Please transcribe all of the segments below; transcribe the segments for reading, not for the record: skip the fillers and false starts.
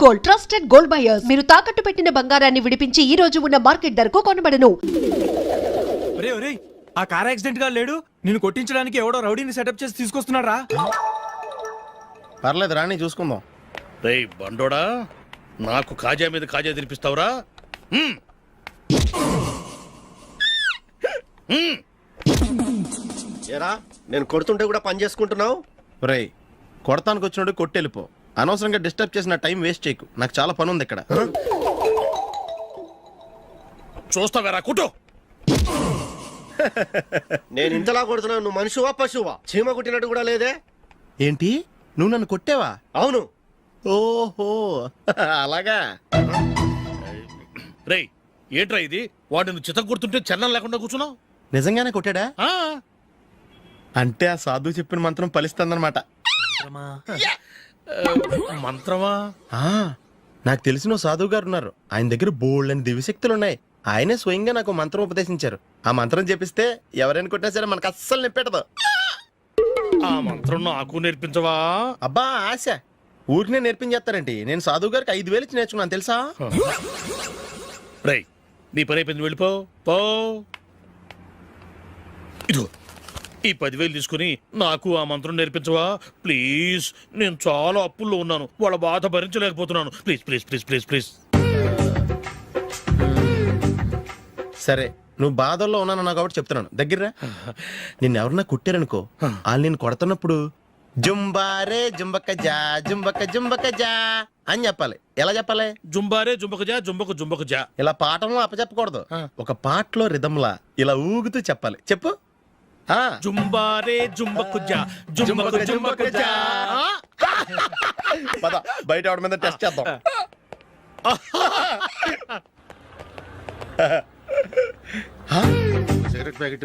Gold, trusted gold buyers. మీరు తాకట్టు పెట్టిన బంగారాన్ని విడిపించి ఈ రోజు ఉన్న మార్కెట్ ధరకు కొనబడను. ఆ కార్ యాక్సిడెంట్ గా లేడు, నిన్ను కొట్టించడానికి ఎవడో రౌడీని సెటప్ చేసి తీసుకొస్తున్నారా? పర్లేదు రాని చూసుకుందాం. రేయ్ బండోడా, నాకు కాజా మీద కాజా తినిపిస్తావురా? ఏరా నేను కొడుతుంటే కూడా పని చేసుకుంటున్నావు? రేయ్ కొడతానికి వచ్చినట్టు కొట్టెళ్ళిపో. అనవసరంగా డిస్టర్బ్ చేసిన టైం వేస్ట్ చేయకు, నాకు చాలా పని ఉంది ఇక్కడ. చూస్తావేరా కుట్టు. నేను ఇంతలా కొడుతున్నావు, నువ్వు మనిషివా పశువా? చీమ కుట్టినట్టు కూడా లేదే. ఏంటి నువ్వు నన్ను కొట్టావా? అవును. ఓహో అలాగా. రేయ్ ఏంట్రా ఇది? వాడిని చిత్త కొడుతుంటే చలనం లేకుండా కూర్చున్నావు. నిజంగానే కొట్టాడా? అంటే ఆ సాధువు చెప్పిన మంత్రం ఫలిస్తుందన్నమాట. మంత్రమా? నాకు తెలిసిన సాధువు గారు ఉన్నారు, ఆయన దగ్గర బోల్డని దివ్యశక్తులు ఉన్నాయి. ఆయనే స్వయంగా నాకు మంత్రం ఉపదేశించారు. ఆ మంత్రం చెప్పిస్తే ఎవరైనా కొట్టినా సరే మనకు అస్సలు నిప్పెట్టదు. ఆ మంత్రం నాకు నేర్పించవా? అబ్బా ఆశ, ఊరినే నేర్పించేస్తారండి. నేను సాధువు గారికి 5,000 ఇచ్చి నేర్చుకున్నాను తెలుసా? రేయ్ నీ పని అయిపోయింది, వెళ్ళిపో పో. ఇదిగో ఈ 10,000 తీసుకుని నాకు ఆ మంత్రం నేర్పించవా ప్లీజ్? నేను చాలా అప్పుల్లో ఉన్నాను, వాళ్ళ బాధ భరించలేకపోతున్నాను. Please please please please please. సరే నువ్వు బాధల్లో ఉన్నాను కాబట్టి చెప్తున్నాను, దగ్గర నిన్ను ఎవరన్నా కుట్టారనుకో, వాళ్ళు నేను కొడుతున్నప్పుడు జుంబారే జుంబక జా జుంబక జుంబక జా అని చెప్పాలి. ఎలా చెప్పాలి? జుంబారే జుంబక జా జుంబకు జుంబకు జా. ఇలా పాఠంలో అప్పచెప్పకూడదు, ఒక పాటలో రిధంలా ఇలా ఊగుతూ చెప్పాలి. చెప్పు. జుంబారే జుంబకు జా జుంబకు జుంబకు జా. పద బయట ఆవిడ మీద టెస్ట్ చేద్దాం. సిగరెట్ ప్యాకెట్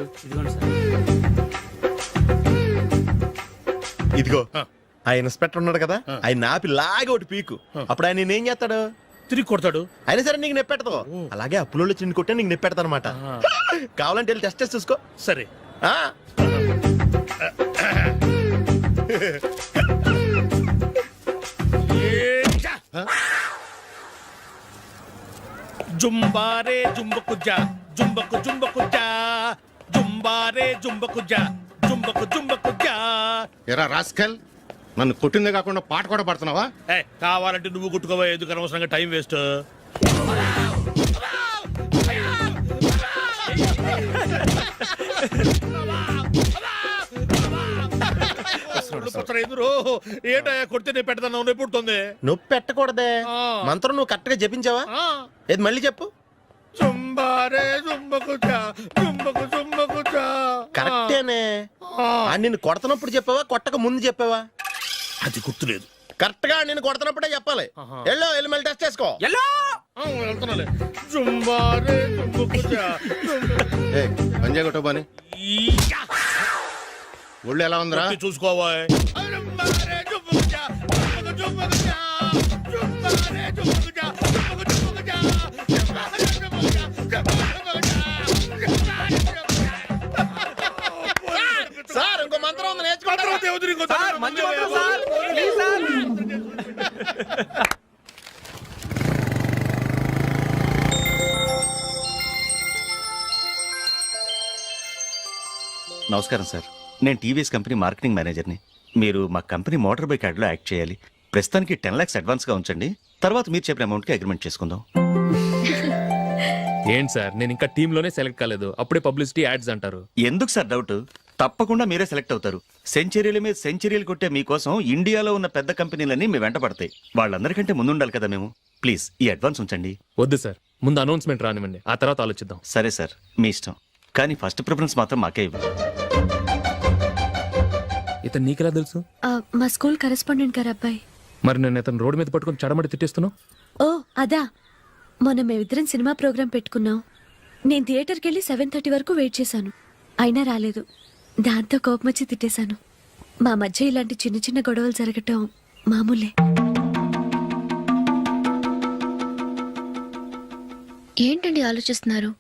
ఇదిగో. ఆ ఇన్స్పెక్టర్ ఉన్నాడు కదా, ఆయన ఆపి లాగా ఒకటి పీకు. అప్పుడు ఆయన నేనేం చేస్తాడు? తిరిగి కొడతాడు. అయినా సరే నీకు నెప్పెడతావు. అలాగే అప్పులో చిన్న కొట్టే నీకు నెప్పెడతా అనమాట. కావాలంటే వెళ్ళి టెస్ట్ చేసి చూసుకో. సరే. జుంబారే జుంబకు జా జుంబకు జుంబకు జా జుంబారే జుంబకు జా జుంబకు జుంబకు జా. ఎరా రాస్కల్, నన్ను కొట్టిందే కాకుండా పాట కూడా పడుతున్నావా? కావాలంటే నువ్వు కొట్టుకోవా, ఎందుకు అనవసరంగా టైం వేస్ట్. ఏంటయ్యా కొడితే నేను పెడతాను, నొప్పి పుడుతుంది. నొప్పి పెట్టకూడదే. మంత్రం నువ్వు కరెక్ట్ గా జపించావా? ఏది మళ్ళీ చెప్పు. జుంబారే జుంబకు జా జుంబకు జుంబకు జా. కరెక్టేనే. నిన్ను కొడుతున్నప్పుడు చెప్పావా, కొట్టక ముందు చెప్పావా? అది గుర్తులేదు. కరెక్ట్ గా నేను కొడుతున్నప్పుడే చెప్పాలి. వెళ్ళి మళ్ళీ టెస్ట్ చేసుకో. వెళ్తున్నాలే. జుంబారే జుంబకు జా పంజా కొట్టబాని ఒళ్ళు ఎలా ఉందిరా చూసుకోవా. సార్ ఇంకో మంత్రం ఉంది, నేర్చుకుంటారు. నమస్కారం సార్, నేను టీవీఎస్ కంపెనీ మార్కెటింగ్ మేనేజర్ని. మీరు మా కంపెనీ మోటార్ బైక్ యాడ్లో యాక్ట్ చేయాలి. ప్రస్తుతానికి 10 lakhs అడ్వాన్స్గా ఉంచండి, తర్వాత మీరు చెప్పిన అమౌంట్కి అగ్రిమెంట్ చేసుకుందాం. ఏంటి సార్, నేను ఇంకా టీంలోనే సెలెక్ట్ కాలేదు, అప్పుడే పబ్లిసిటీ యాడ్స్ అంటారు. ఎందుకు సార్ డౌట్? తప్పకుండా మీరే సెలెక్ట్ అవుతారు. సెంచరీల మీద సెంచరీలు కొట్టే మీకోసం ఇండియాలో ఉన్న పెద్ద కంపెనీలన్నీ మీ వెంట పడతాయి. వాళ్ళందరికంటే ముందుండాలి కదా మేము. ప్లీజ్ ఈ అడ్వాన్స్ ఉంచండి. వద్దు సార్, ముందు అనౌన్స్మెంట్ రానివ్వండి, ఆ తర్వాత ఆలోచిద్దాం. సరే సార్, మీ ఇష్టం, కానీ ఫస్ట్ ప్రిఫరెన్స్ మాత్రం మాకే ఇవ్వండి. ఇతను నీకెలా తెలుసు? మా స్కూల్ కరెస్పాండెంట్ గారు అబ్బాయి. మరి నేను ఇతను రోడ్డు మీద పట్టుకుని చడమడి తిట్టేస్తున్నావు. ఓ అదా, మొన్న మేమిద్దరం సినిమా ప్రోగ్రాం పెట్టుకున్నాం. నేను థియేటర్కి వెళ్ళి 7:30 వరకు వెయిట్ చేశాను, అయినా రాలేదు. దాంతో కోపం వచ్చి తిట్టేశాను. మా మధ్య ఇలాంటి చిన్న చిన్న గొడవలు జరగటం మామూలే. ఏంటండి ఆలోచిస్తున్నారు?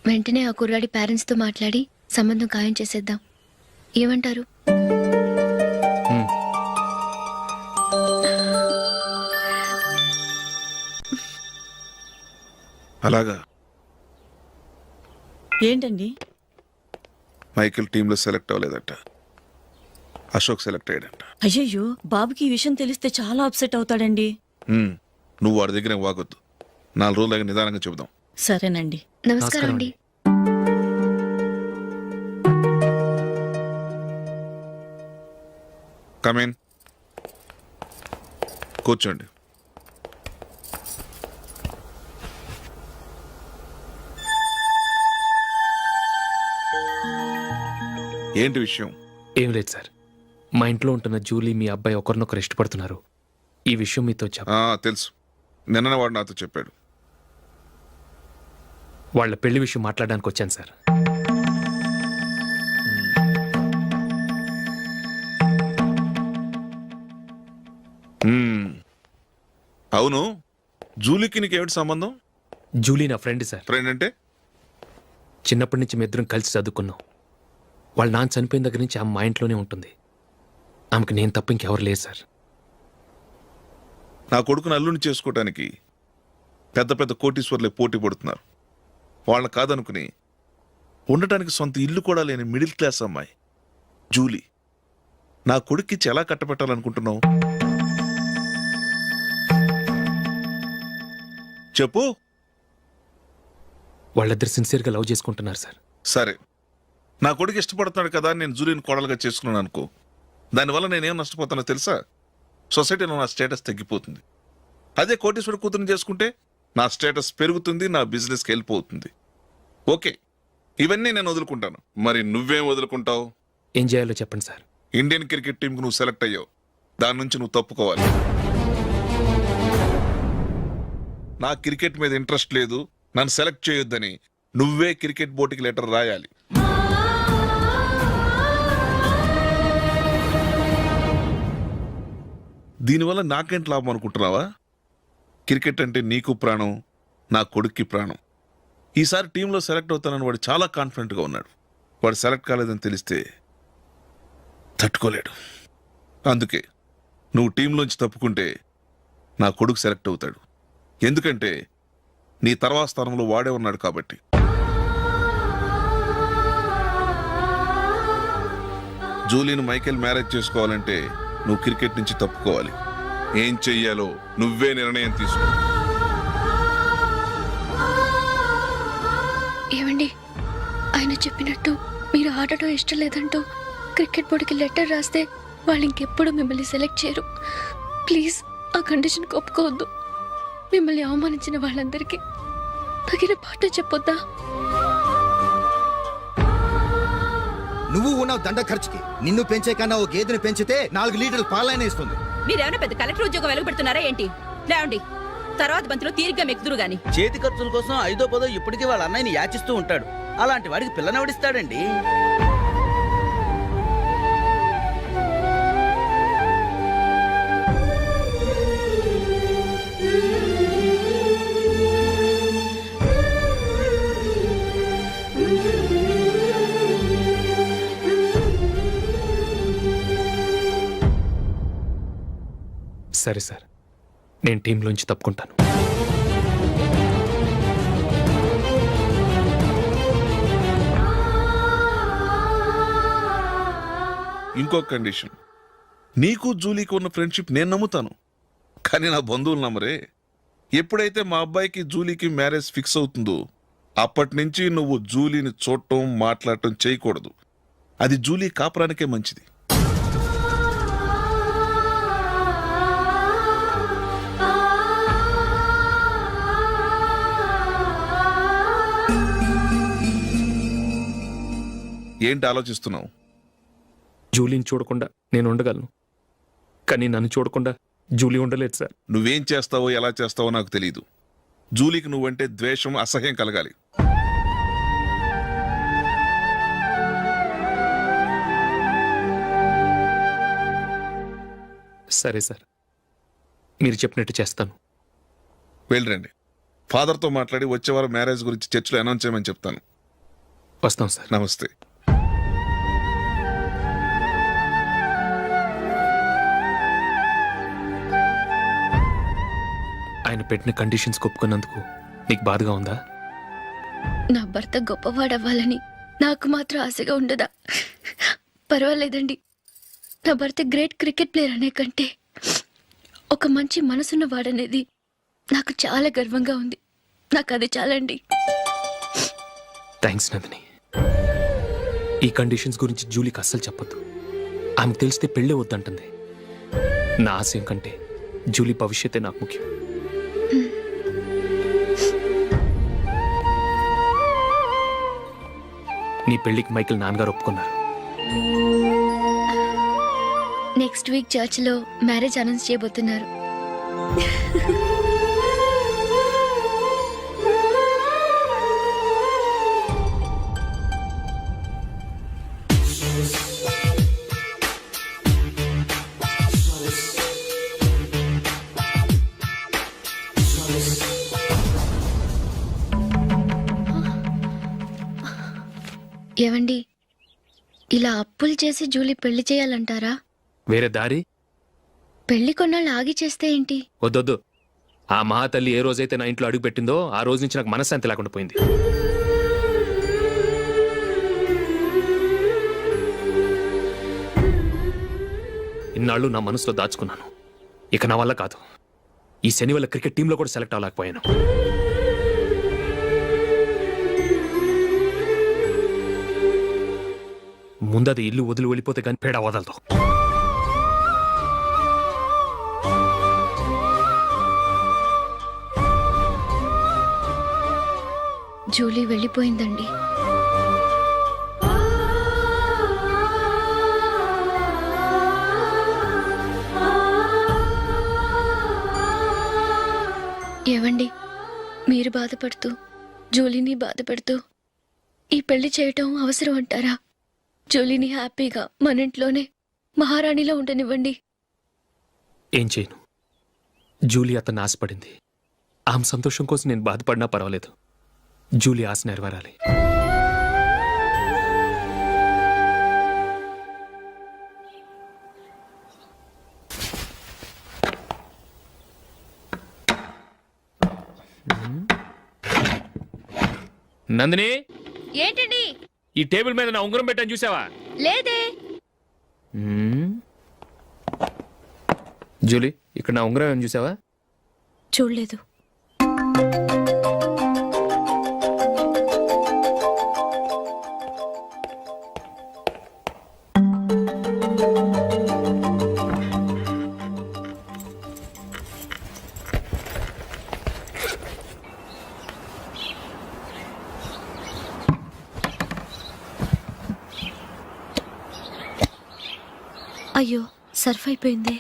వెంటనే ఆ కుర్రాడి పేరెంట్స్తో మాట్లాడి సంబంధం ఖాయం చేసేద్దాం. ఏమంటారు? అలాగా ఏంటండి? మైకిల్ టీంలో సెలెక్ట్ అవ్వలేదట, అశోక్ సెలెక్ట్ అయ్యాడంట. అయ్యయ్యో, బాబుకి ఈ విషయం తెలిస్తే చాలా అప్సెట్ అవుతాడండి. నువ్వు వాడి దగ్గర వాగొద్దు, 4 రోజులాగా నిదానంగా చెబుదాం. సరేనండి. నమస్కారం అండి. కమేన్, కూర్చోండి. ఏంటి విషయం? ఏం లేదు సార్, మా ఇంట్లో ఉంటున్న జూలీ మీ అబ్బాయి ఒకరినొకరు ఇష్టపడుతున్నారు. ఈ విషయం మీతో తెలుసు, నిన్న వాడు నాతో చెప్పాడు. వాళ్ళ పెళ్లి విషయం మాట్లాడడానికి వచ్చాను సార్. అవును, జూలీకి నీకేమిటి సంబంధం? జూలీ నా ఫ్రెండ్ సార్. ఫ్రెండ్ అంటే? చిన్నప్పటి నుంచి మీ ఇద్దరం కలిసి చదువుకున్నాం. వాళ్ళ నాన్న చనిపోయిన దగ్గర నుంచి ఆమె మా ఇంట్లోనే ఉంటుంది. ఆమెకు నేను తప్ప ఇంకెవరు లేదు సార్. నా కొడుకును అల్లుని చేసుకోవటానికి పెద్ద పెద్ద కోటీశ్వర్లే పోటీ పడుతున్నారు. వాళ్ళని కాదనుకుని ఉండటానికి సొంత ఇల్లు కూడా లేని మిడిల్ క్లాస్ అమ్మాయి జూలీ నా కొడుక్కిచ్చి ఎలా కట్టబెట్టాలనుకుంటున్నావు? చెప్పు. వాళ్ళిద్దరు సిన్సియర్గా లవ్ చేసుకుంటున్నారు సార్. సరే, నా కొడుకు ఇష్టపడుతున్నాడు కదా అని నేను జూలీని కోడలుగా చేసుకున్నాను అనుకో, దానివల్ల నేనేం నష్టపోతానో తెలుసా? సొసైటీలో నా స్టేటస్ తగ్గిపోతుంది. అదే కోటీశ్వర కూతురుని చేసుకుంటే నా స్టేటస్ పెరుగుతుంది, నా బిజినెస్కి వెళ్ళిపోతుంది. ఓకే, ఇవన్నీ నేను వదులుకుంటాను. మరి నువ్వేం వదులుకుంటావు? ఏం చేయాలో చెప్పండి సార్. ఇండియన్ క్రికెట్ టీంకి నువ్వు సెలెక్ట్ అయ్యావు, దాని నుంచి నువ్వు తప్పుకోవాలి. నా క్రికెట్ మీద ఇంట్రెస్ట్ లేదు, నన్ను సెలెక్ట్ చేయొద్దని నువ్వే క్రికెట్ బోర్డుకి లెటర్ రాయాలి. దీనివల్ల నాకేంటి లాభం అనుకుంటున్నావా? క్రికెట్ అంటే నీకు ప్రాణం, నా కొడుక్కి ప్రాణం. ఈసారి టీంలో సెలెక్ట్ అవుతానని వాడు చాలా కాన్ఫిడెంట్గా ఉన్నాడు. వాడు సెలెక్ట్ కాలేదని తెలిస్తే తట్టుకోలేడు. అందుకే నువ్వు టీంలోంచి తప్పుకుంటే నా కొడుకు సెలెక్ట్ అవుతాడు. ఎందుకంటే నీ తర్వాత స్థానంలో వాడే ఉన్నాడు కాబట్టి. జూలీని మైకేల్ మ్యారేజ్ చేసుకోవాలంటే నువ్వు క్రికెట్ నుంచి తప్పుకోవాలి. ఏం చెయ్యాలో నువ్వే నిర్ణయం తీసుకో. ఏమండి, ఆయన చెప్పినట్టు మీరు ఆడటం ఇష్టం లేదంటూ క్రికెట్ బోర్డుకి లెటర్ రాస్తే వాళ్ళు ఇంకెప్పుడు మిమ్మల్ని సెలెక్ట్ చేయరు. ప్లీజ్ ఆ కండిషన్ ఒప్పుకోవద్దు. మిమ్మల్ని అవమానించిన వాళ్ళందరికీ తగిన పాఠం చెప్పొద్దా? నువ్వు ఉన్నావు దండ ఖర్చుకి. నిన్ను పెంచే కన్నా ఓ గేదెని పెంచితే 4 లీటర్ల పాలైనా ఇస్తుంది. మీరేమైనా పెద్ద కలెక్టర్ ఉద్యోగం వెలుగుపెడుతున్నారా ఏంటి? లేవండి, తర్వాత బంతిలో తీరిగ్గా మెక్కుదురు గాని. చేతి ఖర్చుల కోసం 5దో 10దో ఇప్పటికీ వాళ్ళ అన్నయ్యని యాచిస్తూ ఉంటాడు. అలాంటి వాడికి పిల్లనవడిస్తాడండి. సరే సార్, నేను టీంలోంచి తప్పుకుంటాను. ఇంకో కండిషన్, నీకు జూలీకి ఉన్న ఫ్రెండ్షిప్ నేను నమ్ముతాను, కానీ నా బంధువులు నమ్మరే. ఎప్పుడైతే మా అబ్బాయికి జూలీకి మ్యారేజ్ ఫిక్స్ అవుతుందో అప్పటి నుంచి నువ్వు జూలీని చూడటం మాట్లాడటం చేయకూడదు. అది జూలీ కాపురానికే మంచిది. ఏంటి ఆలోచిస్తున్నావు? జూలీని చూడకుండా నేను ఉండగలను, కానీ నన్ను చూడకుండా జూలీ ఉండలేదు సార్. నువ్వేం చేస్తావో ఎలా చేస్తావో నాకు తెలియదు. జూలీకి నువ్వంటే ద్వేషం, అసహ్యం కలగాలి. సరే సార్, మీరు చెప్పినట్టు చేస్తాను. వెళ్ళరండి, ఫాదర్తో మాట్లాడి వచ్చేవారు మ్యారేజ్ గురించి చర్చలో అనౌన్స్ చేయమని చెప్తాను. వస్తాం సార్. నమస్తే. ఆయన పెట్టిన కండిషన్స్ ఒప్పుకున్నందుకు నీకు బాధగా ఉందా? నా భర్త గొప్పవాడవ్వాలని నాకు మాత్రం ఆశగా ఉండదా? పర్వాలేదండి. నా భర్త గ్రేట్ క్రికెట్ ప్లేయర్ అనే కంటే ఒక మంచి మనసున్న వాడనేది నాకు చాలా గర్వంగా ఉంది. నాకు అది చాలండి. థ్యాంక్స్ నందిని. ఈ కండిషన్స్ గురించి జూలీకి అస్సలు చెప్పొద్దు. ఆమెకు తెలిస్తే పెళ్ళే వద్దంటుంది. నా ఆశయం కంటే జూలీ భవిష్యత్తే నాకు ముఖ్యం. నీ పెళ్లికి మైకేల్ నాన్నగారు ఒప్పుకున్నారు. నెక్స్ట్ వీక్ చర్చ్లో మ్యారేజ్ అనౌన్స్ చేయబోతున్నారు. ఏవండి, ఇలా అప్పులు చేసి జూలీ పెళ్లి చేయాలంటారా? వేరే దారి? పెళ్లి కొన్నాళ్ళు ఆగి చేస్తే ఏంటి? వద్దొద్దు. ఆ మహాతల్లి ఏ రోజైతే నా ఇంట్లో అడుగు పెట్టిందో ఆ రోజు నుంచి నాకు మనశ్శాంతి లేకుండా పోయింది. ఇన్నాళ్ళు నా మనసులో దాచుకున్నాను. ఇక నా వల్ల కాదు. ఈ శని వల్ల క్రికెట్ టీంలో కూడా సెలెక్ట్ అవ్వలేకపోయాను. ముందది ఇల్లు వదిలి వెళ్ళిపోతే కానీ పేడ వదలదు. జూలీ వెళ్ళిపోయిందండి. ఏవండి, మీరు బాధపడుతూ జూలీని బాధపెడుతూ ఈ పెళ్లి చేయటం అవసరం అంటారా? జూలీని హ్యాపీగా మన ఇంట్లోనే మహారాణిలో ఉండనివ్వండి. ఏం చేయను? జూలీ అతన్ని ఆశపడింది. ఆమె సంతోషం కోసం నేను బాధపడినా పర్వాలేదు. జూలీ ఆశ నెరవేరాలి. నందిని, ఏంటండి? ఈ టేబుల్ మీద నా ఉంగరం పెట్టాను చూసావా? లేదే. జూలీ, ఇక్కడ నా ఉంగరం ఏమని చూసావా? చూడలేదు. అయ్యో, సర్ఫ్ అయిపోయింది.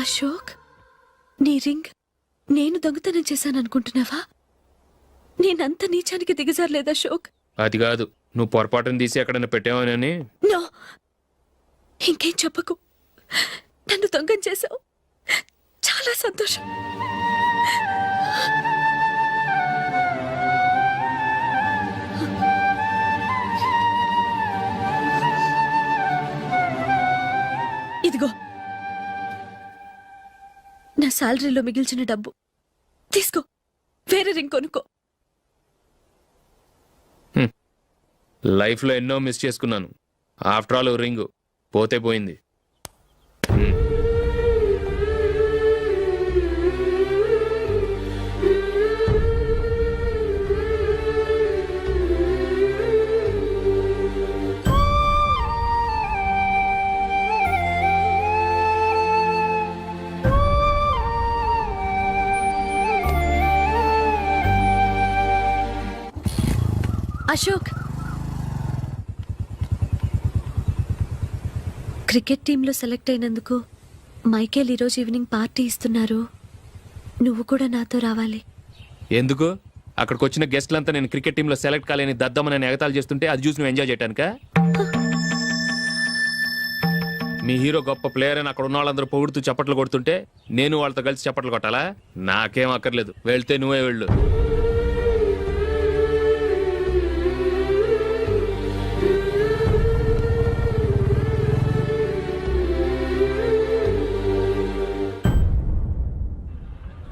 అశోక్, నీ రింగ్ నేను దొంగతనం చేశాననుకుంటున్నావా? నేనంత నీచానికి దిగజారలేదు అశోక్. అది కాదు, నువ్వు పొరపాటును తీసి ఎక్కడైనా పెట్టావని. నో, ఇంకేం చెప్పకు. నన్ను దొంగం చేశావు. చాలా సంతోషం. ఇదిగో నా శాలరీలో మిగిల్చిన డబ్బు తీసుకో. వేరే రింగ్ కొనుక్కో. లైఫ్లో ఎన్నో మిస్ చేసుకున్నాను. ఆఫ్టర్ ఆల్ రింగ్ పోతే పోయింది. అశోక్, క్రికెట్ టీంలో సెలెక్ట్ అయినందుకు మైకేల్ ఈరోజు ఈవినింగ్ పార్టీ ఇస్తున్నారు. నువ్వు కూడా నాతో రావాలి. ఎందుకు? అక్కడికి వచ్చిన గెస్ట్లంతా నేను క్రికెట్ టీంలో సెలెక్ట్ కాలేని దద్దమని ఎగతాలు చేస్తుంటే అది చూసి నువ్వు ఎంజాయ్ చేయటానిక? మీ హీరో గొప్ప ప్లేయర్ అని అక్కడ ఉన్న వాళ్ళందరూ పొగుడుతూ చప్పట్లు కొడుతుంటే నేను వాళ్ళతో కలిసి చప్పట్లు కొట్టాలా? నాకేం అక్కర్లేదు, వెళ్తే నువ్వే వెళ్ళు.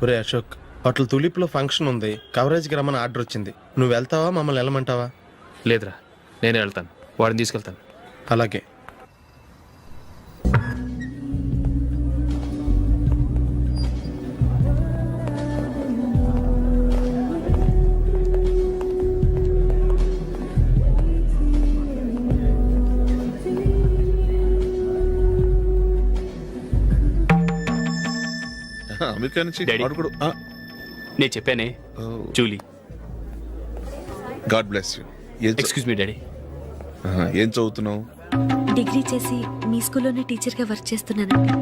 ఒరే అశోక్, హోటల్ తులిప్లో ఫంక్షన్ ఉంది, కవరేజ్కి రమ్మని ఆర్డర్ వచ్చింది. నువ్వు వెళ్తావా, మమ్మల్ని వెళ్ళమంటావా? లేదురా, నేనే వెళ్తాను, వాడిని తీసుకెళ్తాను. అలాగే. అమెరికా నుంచి డాడీ. నేను చెప్పానే, Julie. God bless you. Excuse me daddy. ఏం చదువుతున్నావు? డిగ్రీ చేసి మీ స్కూల్లోనే టీచర్గా వర్క్ చేస్తున్నానండి.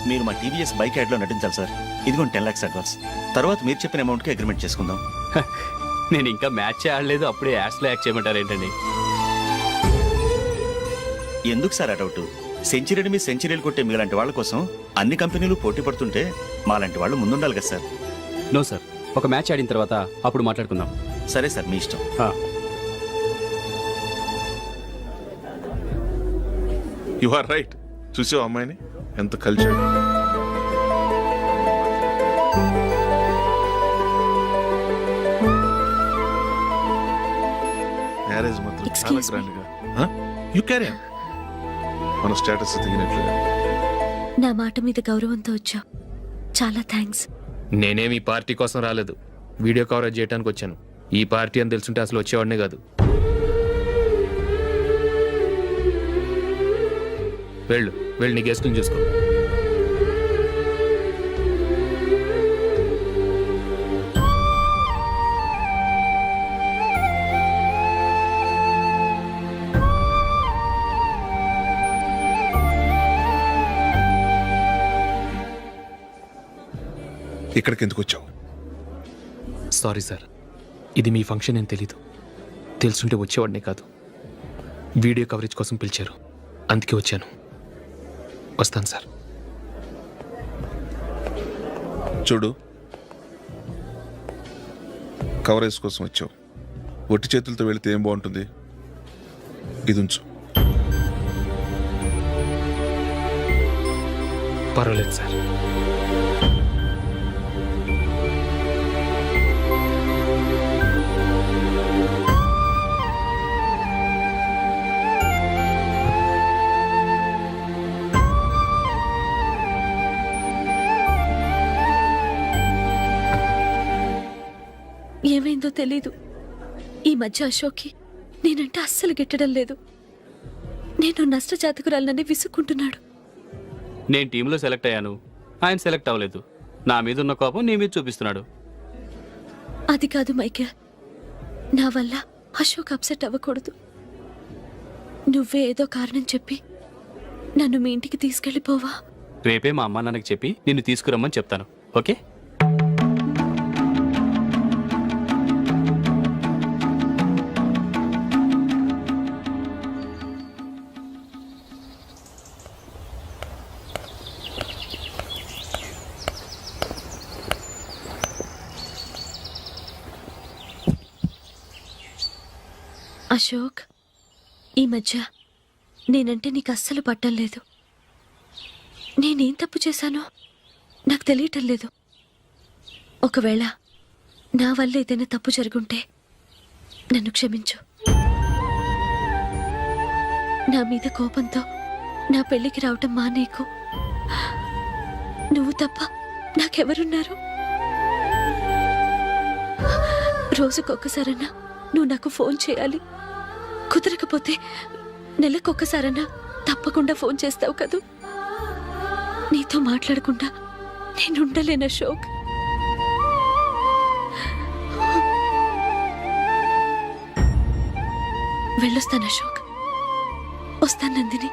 మీరు మా టీవీఎస్ బైక్ యాడ్లో నటించాలి సార్. ఇదిగోండి 10 lakhs అడ్వాన్స్. తర్వాత మీరు చెప్పిన అమౌంట్కి అగ్రిమెంట్ చేసుకుందాం. నేను ఇంకా మ్యాచ్ ఆడలేదు, అప్పుడే యాడ్స్లో యాక్ట్ చేయమంటారు ఏంటండి? ఎందుకు సార్ ఆ డౌట్? సెంచరీని మీ సెంచరీలు కొట్టే మీలాంటి వాళ్ళ కోసం అన్ని కంపెనీలు పోటీ పడుతుంటే మాలాంటి వాళ్ళు ముందుండాలి కదా సార్. నో సార్, ఒక మ్యాచ్ ఆడిన తర్వాత అప్పుడు మాట్లాడుకుందాం. సరే సార్, మీ ఇష్టం. You are right. చూసావు అమ్మాయిని ఎంత కల్చర్. మ్యారేజ్ మాత్రం చాలా Excuse me. గ్రాండ్ గా. You carry on. మన స్టేటస్ దిగినట్లుగా. నా మాట మీద గౌరవంతో వచ్చావు, చాలా థ్యాంక్స్. నేనేమి ఈ పార్టీ కోసం రాలేదు, వీడియో కవరేజ్ చేయడానికి వచ్చాను. ఈ పార్టీ అని తెలుసుంటే అసలు వచ్చేవాడినే కాదు. వెళ్ళు, వెళ్ళి నీ గెస్ట్ని చూసుకో. ఇక్కడికి ఎందుకు వచ్చావు? సారీ సార్, ఇది మీ ఫంక్షన్ అని తెలీదు. తెలుసుంటే వచ్చేవాడినే కాదు. వీడియో కవరేజ్ కోసం పిలిచారు, అందుకే వచ్చాను. వస్తాను సార్. చూడు, కవరేజ్ కోసం వచ్చావు. ఒట్టి చేతులతో వెళితే ఏం బాగుంటుంది? ఇది ఉంచు. పర్వాలేదు సార్. ఏమైందో తెలీదు, ఈ మధ్య అశోక్కి నేనంటే అస్సలు గిట్టడం లేదు. నేను నష్టజాతకురాలనని విసుక్కుంటున్నాడు. నేను టీంలో సెలెక్ట్ అయ్యాను, ఆయన సెలెక్ట్ అవ్వలేదు. నా మీద ఉన్న కోపం నీ మీద చూపిస్తున్నాడు. అది కాదు మైకేల్, నా వల్ల అశోక్ అప్సెట్ అవ్వకూడదు. నువ్వే ఏదో కారణం చెప్పి నన్ను మీ ఇంటికి తీసుకెళ్ళిపోవా? రేపే మా అమ్మ నాన్నకి చెప్పి నిన్ను తీసుకురమ్మని చెప్తాను, ఓకే? అశోక్, ఈ మధ్య నేనంటే నీకు అస్సలు పట్టం లేదు. నేనేం తప్పు చేశానో నాకు తెలియటం లేదు. ఒకవేళ నా వల్ల ఏదైనా తప్పు జరుగుంటే నన్ను క్షమించు. నా మీద కోపంతో నా పెళ్లికి రావటం మానేకు. నువ్వు తప్ప నాకెవరున్నారు? రోజుకొక్కసారన్నా నువ్వు నాకు ఫోన్ చేయాలి. కుదరకపోతే నెలకొక్కసారన్నా తప్పకుండా ఫోన్ చేస్తావు కదూ. నీతో మాట్లాడకుండా నేను ఉండలేను అశోక్. వెళ్ళొస్తాను అశోక్. వస్తాను నందిని.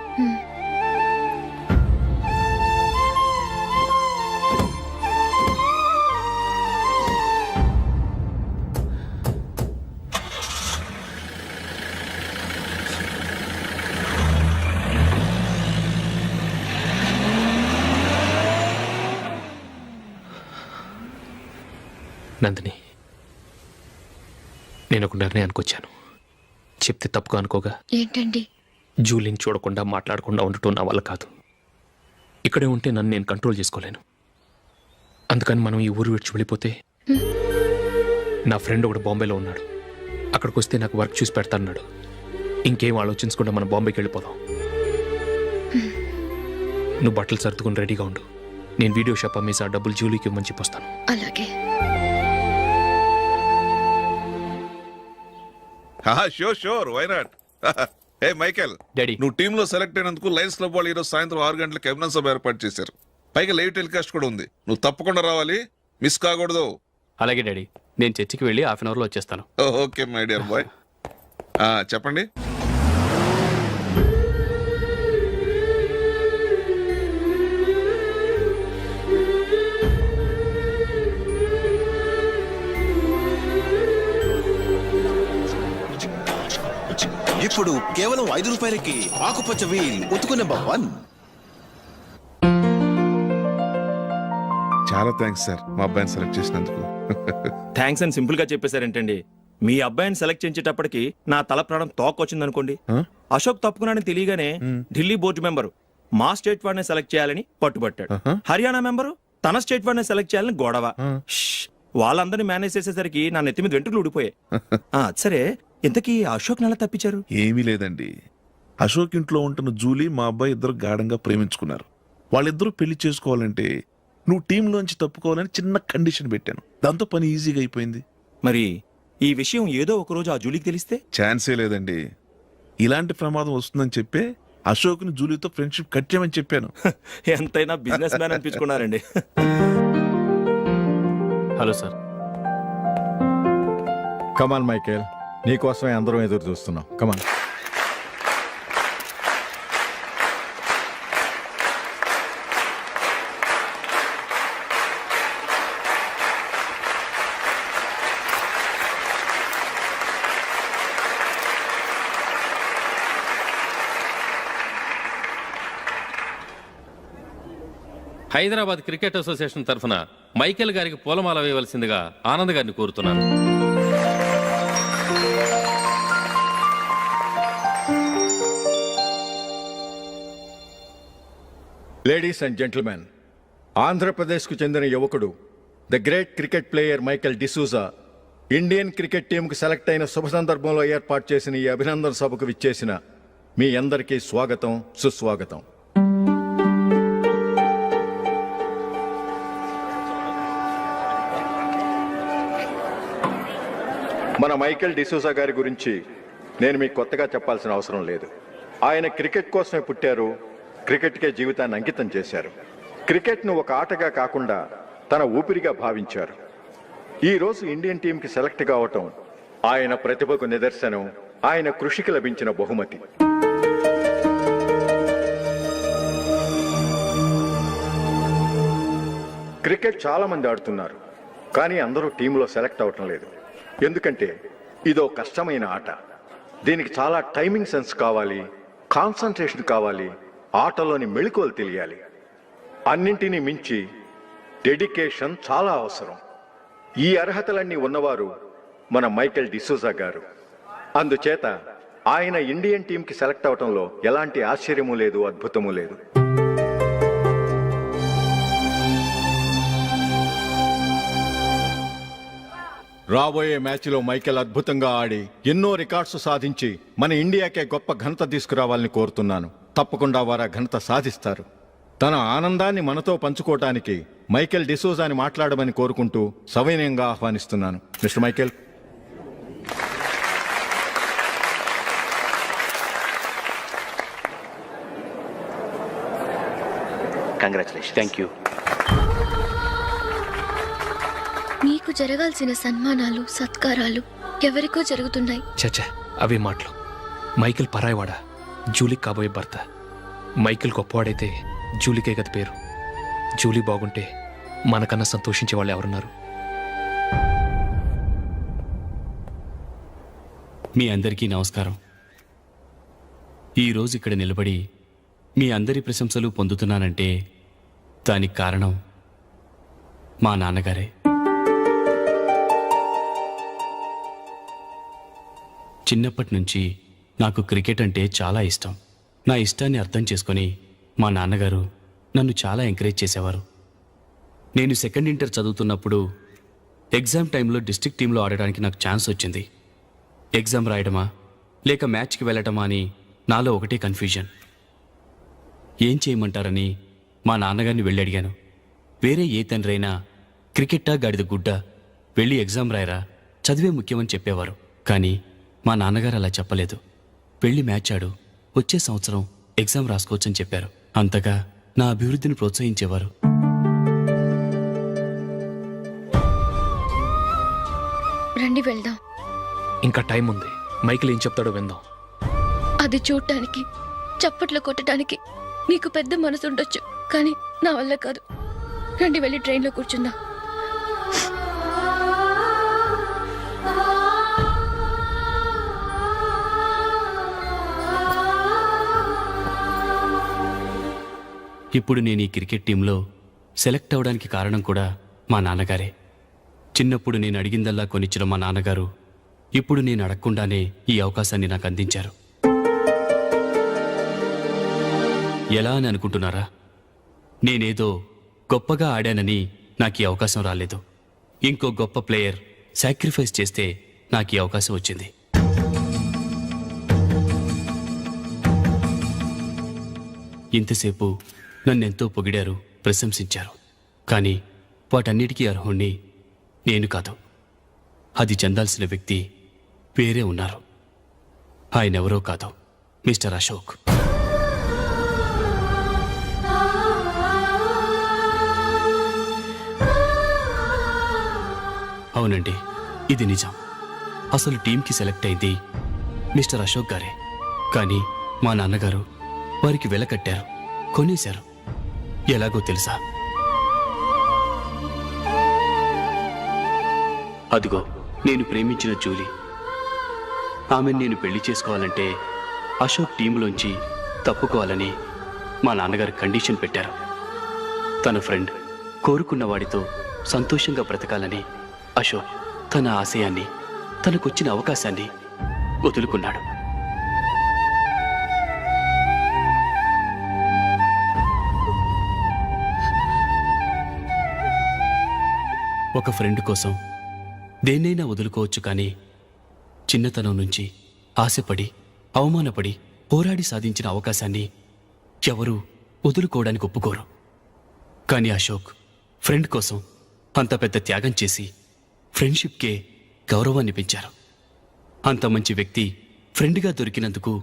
నందిని, నేను ఒక నిర్ణయానికి వచ్చాను. చెప్తే తప్పుగా అనుకోగా. ఏంటండి? జూలీని చూడకుండా మాట్లాడకుండా ఉండటం నా వల్ల కాదు. ఇక్కడే ఉంటే నన్ను నేను కంట్రోల్ చేసుకోలేను. అందుకని మనం ఈ ఊరు విడిచి వెళ్ళిపోతే, నా ఫ్రెండ్ ఒకడు బాంబేలో ఉన్నాడు, అక్కడికి వస్తే నాకు వర్క్ చూసి పెడతాన్నాడు. ఇంకేం ఆలోచించకుండా మనం బాంబేకి వెళ్ళిపోదాం. నువ్వు బట్టలు సర్దుకుని రెడీగా ఉండు. నేను వీడియో షాప్ అమ్మేసి ఆ డబ్బులు జూలీకి ఇవ్వమని చెప్పొస్తాను. అలాగే. Sure why not. ఏ మైకేల్, డాడీ, నువ్వు టీంలో సెలెక్ట్ అయినందుకు లయన్స్ క్లబ్ వాళ్ళు ఈరోజు సాయంత్రం 6 గంటలకు అభినందన సభ ఏర్పాటు చేశారు. పైగా లైవ్ టెలికాస్ట్ కూడా ఉంది. నువ్వు తప్పకుండా రావాలి, మిస్ కాకూడదు. అలాగే డాడీ, నేను చర్చికి వెళ్ళి హాఫ్ అన్ అవర్లో వచ్చేస్తాను. Okay my dear bye. చెప్పండి. ఇప్పుడు కేవలం 5 రూపాయలకి ఆకుపచ్చ వీల్ ఉతుకు నెంబర్ 1. చాలా థ్యాంక్స్ సార్, మా అబ్బాయిని సెలెక్ట్ చేసినందుకు. థ్యాంక్స్ అని సింపుల్ గా చెప్పేశారేంటండి? మీ అబ్బాయిని సెలెక్ట్ చేసేటప్పటికి నా తల ప్రాణం తోకొచ్చింది అనుకోండి. అశోక్ తప్పుకున్నాడని తెలియగానే ఢిల్లీ బోర్డు మెంబరు మా స్టేట్ వాడిని సెలెక్ట్ చేయాలని పట్టుబట్టాడు. హర్యానా మెంబరు తన స్టేట్ వాడిని సెలెక్ట్ చేయాలని గొడవ. వాళ్ళందరినీ మేనేజ్ చేసేసరికి నా నెత్తి మీద వెంట్రుకలు ఊడిపోయాయి. సరే, ఇంతకీ అశోక్ నెల తప్పించారు? ఏమీ లేదండి, అశోక్ ఇంట్లో ఉంటున్న జూలీ మా అబ్బాయి ఇద్దరు గాఢంగా ప్రేమించుకున్నారు. వాళ్ళిద్దరూ పెళ్లి చేసుకోవాలంటే నువ్వు టీంలోంచి తప్పుకోవాలని చిన్న కండిషన్ పెట్టాను. దాంతో పని ఈజీగా అయిపోయింది. మరి ఈ విషయం ఏదో ఒక రోజు ఆ జూలీకి తెలిస్తే? ఛాన్సే లేదండి. ఇలాంటి ప్రమాదం వస్తుందని చెప్పే అశోక్ని జూలీతో ఫ్రెండ్షిప్ కట్టామని చెప్పాను. ఎంతైనా బిజినెస్ మ్యాన్ అనిపించుకున్నారండి. Hello sir. కమాన్ మైకేల్, నీకోసమే అందరం ఎదురు చూస్తున్నాం. కమాన్. హైదరాబాద్ క్రికెట్ అసోసియేషన్ తరఫున మైకేల్ గారికి పూలమాల వేయవలసిందిగా ఆనంద్ గారిని కోరుతున్నాను. లేడీస్ అండ్ జెంటిల్మెన్, ఆంధ్రప్రదేశ్కు చెందిన యువకుడు the great cricket player Michael D'Souza Indian cricket టీంకు సెలెక్ట్ అయిన శుభ సందర్భంలో ఏర్పాటు చేసిన ఈ అభినందన సభకు విచ్చేసిన మీ అందరికీ స్వాగతం, సుస్వాగతం. మన మైకేల్ డిసూజా గారి గురించి నేను మీకు కొత్తగా చెప్పాల్సిన అవసరం లేదు. ఆయన క్రికెట్ కోసమే పుట్టారు, క్రికెట్కే జీవితాన్ని అంకితం చేశారు. క్రికెట్ను ఒక ఆటగా కాకుండా తన ఊపిరిగా భావించారు. ఈరోజు ఇండియన్ టీంకి సెలెక్ట్ కావటం ఆయన ప్రతిభకు నిదర్శనం, ఆయన కృషికి లభించిన బహుమతి. క్రికెట్ చాలా మంది ఆడుతున్నారు, కానీ అందరూ టీంలో సెలెక్ట్ అవటం లేదు. ఎందుకంటే ఇదో కష్టమైన ఆట. దీనికి చాలా టైమింగ్ సెన్స్ కావాలి, కాన్సన్ట్రేషన్ కావాలి, ఆటలోని మెళకువలు తెలియాలి. అన్నింటినీ మించి డెడికేషన్ చాలా అవసరం. ఈ అర్హతలన్నీ ఉన్నవారు మన మైకేల్ డిసూజా గారు. అందుచేత ఆయన ఇండియన్ టీంకి సెలెక్ట్ అవటంలో ఎలాంటి ఆశ్చర్యము లేదు, అద్భుతము లేదు. రాబోయే మ్యాచ్లో మైకేల్ అద్భుతంగా ఆడి ఎన్నో రికార్డ్స్ సాధించి మన ఇండియాకే గొప్ప ఘనత తీసుకురావాలని కోరుతున్నాను. తప్పకుండా వారు ఆ ఘనత సాధిస్తారు. తన ఆనందాన్ని మనతో పంచుకోవటానికి మైకేల్ డిసూజాని మాట్లాడమని కోరుకుంటూ సవినయంగా ఆహ్వానిస్తున్నాను. Mister Michael. Congratulation. Thank you. మీకు జరగాల్సిన సన్మానాలు సత్కారాలు ఎవరికో జరుగుతున్నాయి. చచ్చా, అవే మాటలు. మైకిల్ పరాయవాడ, జూలీకి కాబోయే భర్త. మైకిల్ గొప్పవాడైతే జూలీకే గత పేరు. జూలీ బాగుంటే మనకన్నా సంతోషించే వాళ్ళు ఎవరున్నారు? మీ అందరికీ నమస్కారం. ఈరోజు ఇక్కడ నిలబడి మీ అందరి ప్రశంసలు పొందుతున్నానంటే దానికి కారణం మా నాన్నగారే. చిన్నప్పటి నుంచి నాకు క్రికెట్ అంటే చాలా ఇష్టం. నా ఇష్టాన్ని అర్థం చేసుకొని మా నాన్నగారు నన్ను చాలా ఎంకరేజ్ చేసేవారు. నేను సెకండ్ ఇంటర్ చదువుతున్నప్పుడు ఎగ్జామ్ టైంలో డిస్ట్రిక్ట్ టీంలో ఆడడానికి నాకు ఛాన్స్ వచ్చింది. ఎగ్జామ్ రాయడమా లేక మ్యాచ్కి వెళ్ళటమా అని నాలో ఒకటే కన్ఫ్యూజన్. ఏం చేయమంటారని మా నాన్నగారిని వెళ్ళి అడిగాను. వేరే ఏ తండ్రి అయినా క్రికెట్టా గాడిద గుడ్డ, వెళ్ళి ఎగ్జామ్ రాయరా, చదివే ముఖ్యమని చెప్పేవారు. కానీ మా నాన్నగారు అలా చెప్పలేదు. వెళ్ళి మ్యాచ్ ఆడు, వచ్చే సంవత్సరం ఎగ్జామ్ రాసుకోవచ్చని చెప్పారు. అంతగా నా అభివృద్ధిని ప్రోత్సహించేవారు. రండి వెళ్దాం. ఇంకా టైం ఉంది. మైకిల్ ఏం చెప్తాడో విందాం. అది చూడటానికి చప్పట్లు కొట్టడానికి మీకు పెద్ద మనసు ఉండొచ్చు, కానీ నా వల్ల కాదు. రండి వెళ్ళి ట్రైన్లో కూర్చుందాం. ఇప్పుడు నేను ఈ క్రికెట్ టీంలో సెలెక్ట్ అవ్వడానికి కారణం కూడా మా నాన్నగారే. చిన్నప్పుడు నేను అడిగిందల్లా కొనిచ్చిన మా నాన్నగారు ఇప్పుడు నేను అడగకుండానే ఈ అవకాశాన్ని నాకు అందించారు. ఎలా అని అనుకుంటున్నారా? నేనేదో గొప్పగా ఆడానని నాకు ఈ అవకాశం రాలేదు. ఇంకో గొప్ప ప్లేయర్ సాక్రిఫైస్ చేస్తే నాకు ఈ అవకాశం వచ్చింది. ఇంతసేపు నన్నెంతో పొగిడారు, ప్రశంసించారు. కానీ వాటన్నిటికీ అర్హుణ్ణి నేను కాదు. అది చెందాల్సిన వ్యక్తి వేరే ఉన్నారు. ఆయనెవరో కాదు, మిస్టర్ అశోక్. అవునండి, ఇది నిజం. అసలు టీంకి సెలెక్ట్ అయింది మిస్టర్ అశోక్ గారే. కానీ మా నాన్నగారు వారికి వెల కట్టారు, కొనేశారు. ఎలాగో తెలుసా? అదిగో నేను ప్రేమించిన జూలీ. ఆమెను నేను పెళ్లి చేసుకోవాలంటే అశోక్ టీంలోంచి తప్పుకోవాలని మా నాన్నగారు కండిషన్ పెట్టారు. తన ఫ్రెండ్ కోరుకున్న వాడితో సంతోషంగా బ్రతకాలని అశోక్ తన ఆశయాన్ని, తనకొచ్చిన అవకాశాన్ని వదులుకున్నాడు. ఒక ఫ్రెండ్ కోసం దేన్నైనా వదులుకోవచ్చు, కానీ చిన్నతనం నుంచి ఆశపడి, అవమానపడి, పోరాడి సాధించిన అవకాశాన్ని ఎవరూ వదులుకోవడానికి ఒప్పుకోరు. కానీ అశోక్ ఫ్రెండ్ కోసం అంత పెద్ద త్యాగం చేసి ఫ్రెండ్షిప్కే గౌరవాన్ని పెంచారు. అంత మంచి వ్యక్తి ఫ్రెండ్గా దొరికినందుకు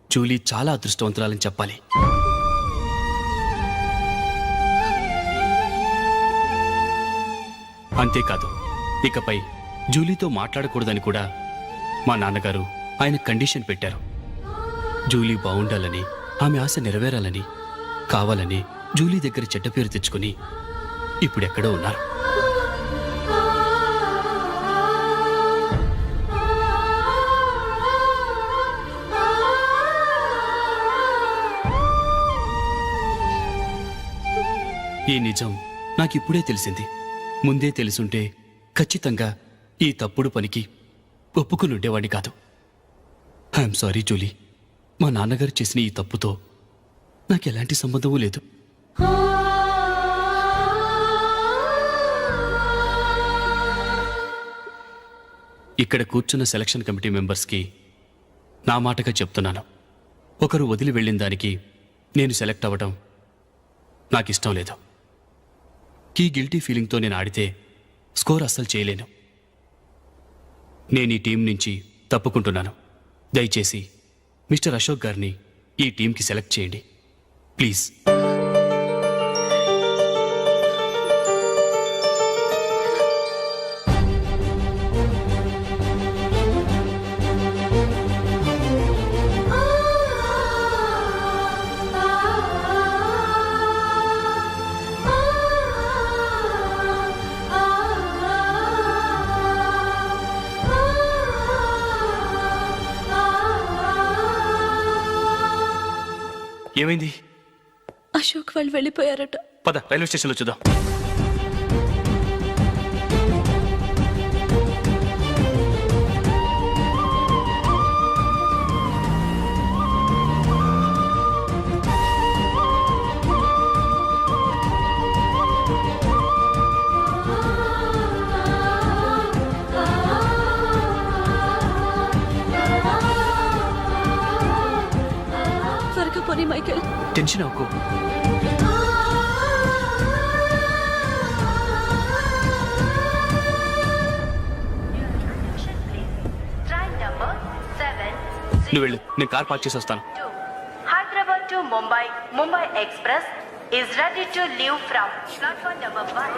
జూలీ చాలా అదృష్టవంతురాలని చెప్పాలి. అంతేకాదు, ఇకపై జూలీతో మాట్లాడకూడదని కూడా మా నాన్నగారు ఆయన కండిషన్ పెట్టారు. జూలీ బాగుండాలని, ఆమె ఆశ నెరవేరాలని, కావాలని జూలీ దగ్గర చెడ్డ పేరు తెచ్చుకుని ఇప్పుడెక్కడో ఉన్నారు. ఈ నిజం నాకిప్పుడే తెలిసింది. ముందే తెలుసుంటే ఖచ్చితంగా ఈ తప్పుడు పనికి ఒప్పుకుని ఉండేవాడిని కాదు. I'm sorry Julie. మా నాన్నగారు చేసిన ఈ తప్పుతో నాకెలాంటి సంబంధమూ లేదు. ఇక్కడ కూర్చున్న సెలక్షన్ కమిటీ మెంబర్స్కి నా మాటగా చెప్తున్నాను. ఒకరు వదిలి వెళ్ళిన దానికి నేను సెలెక్ట్ అవ్వడం నాకిష్టం లేదు. ఈ గిల్టీ ఫీలింగ్తో నేను ఆడితే స్కోర్ అస్సలు చేయలేను. నేను ఈ టీం నుంచి తప్పుకుంటున్నాను. దయచేసి మిస్టర్ అశోక్ గారిని ఈ టీంకి సెలెక్ట్ చేయండి ప్లీజ్. ఏమైంది? అశోక్ వాళ్ళు వెళ్ళిపోయారట. పద రైల్వే స్టేషన్లో చూద్దాం. త్వరగా పోనీ మైకేల్. టెన్షన్ అవ్వకు. నువ్వు వెళ్ళు, నేను కార్ పార్క్ చేసి వస్తాను. Hyderabad to Mumbai Mumbai express is ready to leave from platform number 1.